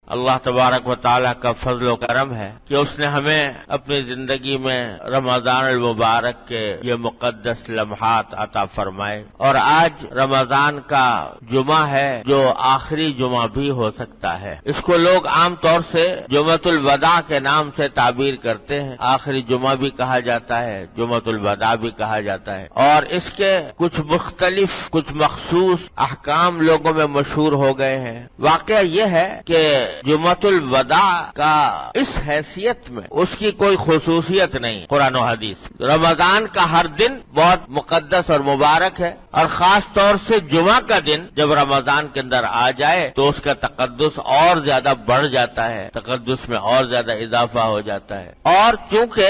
اللہ تبارک و تعالیٰ کا فضل و کرم ہے کہ اس نے ہمیں اپنی زندگی میں رمضان المبارک کے یہ مقدس لمحات عطا فرمائے، اور آج رمضان کا جمعہ ہے جو آخری جمعہ بھی ہو سکتا ہے۔ اس کو لوگ عام طور سے جمعۃ الوداع کے نام سے تعبیر کرتے ہیں، آخری جمعہ بھی کہا جاتا ہے، جمعۃ الوداع بھی کہا جاتا ہے، اور اس کے کچھ مختلف کچھ مخصوص احکام لوگوں میں مشہور ہو گئے ہیں۔ واقعہ یہ ہے کہ جمعۃ الوداع کا اس حیثیت میں اس کی کوئی خصوصیت نہیں قرآن و حدیث۔ رمضان کا ہر دن بہت مقدس اور مبارک ہے، اور خاص طور سے جمعہ کا دن جب رمضان کے اندر آ جائے تو اس کا تقدس اور زیادہ بڑھ جاتا ہے، تقدس میں اور زیادہ اضافہ ہو جاتا ہے۔ اور چونکہ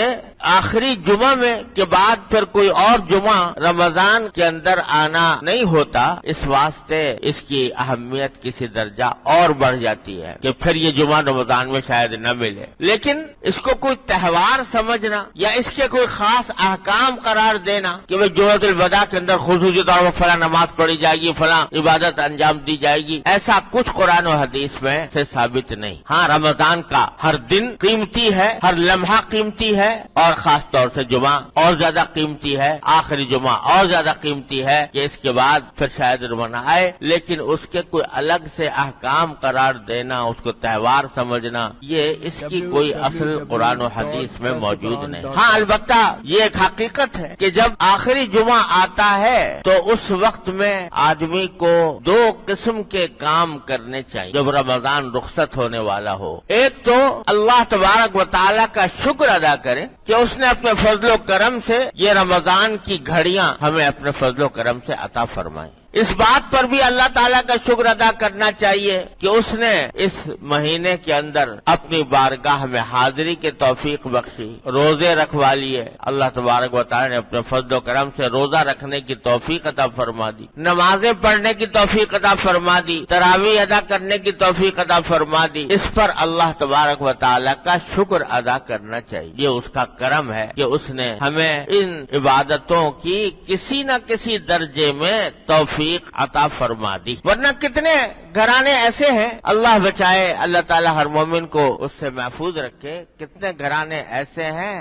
آخری جمعہ میں کے بعد پھر کوئی اور جمعہ رمضان کے اندر آنا نہیں ہوتا، اس واسطے اس کی اہمیت کسی درجہ اور بڑھ جاتی ہے کہ پھر یہ جمعہ رمضان میں شاید نہ ملے۔ لیکن اس کو کوئی تہوار سمجھنا یا اس کے کوئی خاص احکام قرار دینا کہ وہ جمعۃ الوداع کے اندر خصوصی طور پر فلاں نماز پڑھی جائے گی، فلاں عبادت انجام دی جائے گی، ایسا کچھ قرآن و حدیث میں سے ثابت نہیں۔ ہاں، رمضان کا ہر دن قیمتی ہے، ہر لمحہ قیمتی ہے، اور خاص طور سے جمعہ اور زیادہ قیمتی ہے، آخری جمعہ اور زیادہ قیمتی ہے کہ اس کے بعد پھر شاید نہ آئے، لیکن اس کے کوئی الگ سے احکام قرار دینا، اس کو تہوار سمجھنا، یہ اس کی کوئی اصل قرآن و حدیث میں موجود نہیں۔ ہاں، البتہ یہ ایک حقیقت ہے کہ جب آخری جمعہ آتا ہے تو اس وقت میں آدمی کو دو قسم کے کام کرنے چاہیے جب رمضان رخصت ہونے والا ہو۔ ایک تو اللہ تبارک و تعالیٰ کا شکر ادا کرے کہ اس نے اپنے فضل و کرم سے یہ رمضان کی گھڑیاں ہمیں اپنے فضل و کرم سے عطا فرمائیں۔ اس بات پر بھی اللہ تعالیٰ کا شکر ادا کرنا چاہیے کہ اس نے اس مہینے کے اندر اپنی بارگاہ میں حاضری کی توفیق بخشی، روزے رکھوا لیے، اللہ تبارک و تعالیٰ نے اپنے فضل و کرم سے روزہ رکھنے کی توفیق عطا فرما دی، نمازیں پڑھنے کی توفیق عطا فرما دی، تراویح ادا کرنے کی توفیق عطا فرما دی۔ اس پر اللہ تبارک و تعالیٰ کا شکر ادا کرنا چاہیے، یہ اس کا کرم ہے کہ اس نے ہمیں ان عبادتوں کی کسی نہ کسی درجے میں توفیق عطا فرما دی۔ ورنہ کتنے گھرانے ایسے ہیں، اللہ بچائے، اللہ تعالی ہر مومن کو اس سے محفوظ رکھے، کتنے گھرانے ایسے ہیں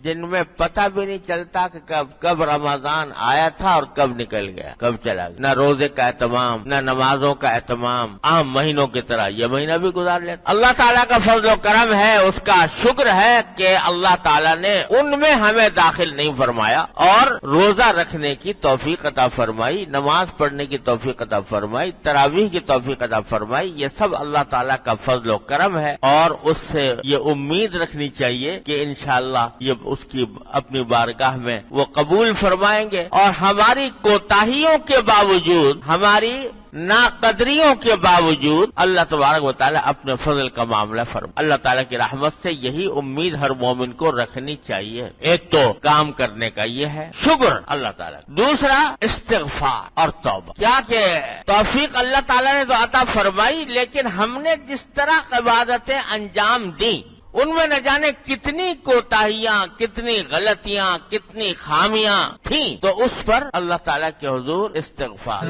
جن میں پتہ بھی نہیں چلتا کہ کب رمضان آیا تھا اور کب نکل گیا، کب چلا گیا۔ نہ روزے کا اہتمام، نہ نمازوں کا اہتمام، عام مہینوں کی طرح یہ مہینہ بھی گزار لیتا۔ اللہ تعالیٰ کا فضل و کرم ہے، اس کا شکر ہے کہ اللہ تعالیٰ نے ان میں ہمیں داخل نہیں فرمایا اور روزہ رکھنے کی توفیق عطا فرمائی، نماز پڑھنے کی توفیق عطا فرمائی، تراویح کی توفیق عطا فرمائی۔ یہ سب اللہ تعالیٰ کا فضل و کرم ہے، اور اس سے یہ امید رکھنی چاہیے کہ انشاءاللہ یہ اس کی اپنی بارگاہ میں وہ قبول فرمائیں گے، اور ہماری کوتاہیوں کے باوجود، ہماری ناقدریوں کے باوجود اللہ تبارک و تعالیٰ اپنے فضل کا معاملہ فرما۔ اللہ تعالیٰ کی رحمت سے یہی امید ہر مومن کو رکھنی چاہیے۔ ایک تو کام کرنے کا یہ ہے شکر اللہ تعالیٰ، دوسرا استغفار اور توبہ۔ کیا کہ توفیق اللہ تعالیٰ نے تو عطا فرمائی، لیکن ہم نے جس طرح عبادتیں انجام دیں ان میں نہ جانے کتنی کوتاہیاں، کتنی غلطیاں، کتنی خامیاں تھیں، تو اس پر اللہ تعالیٰ کے حضور استغفار۔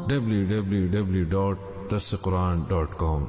www.darsequran.com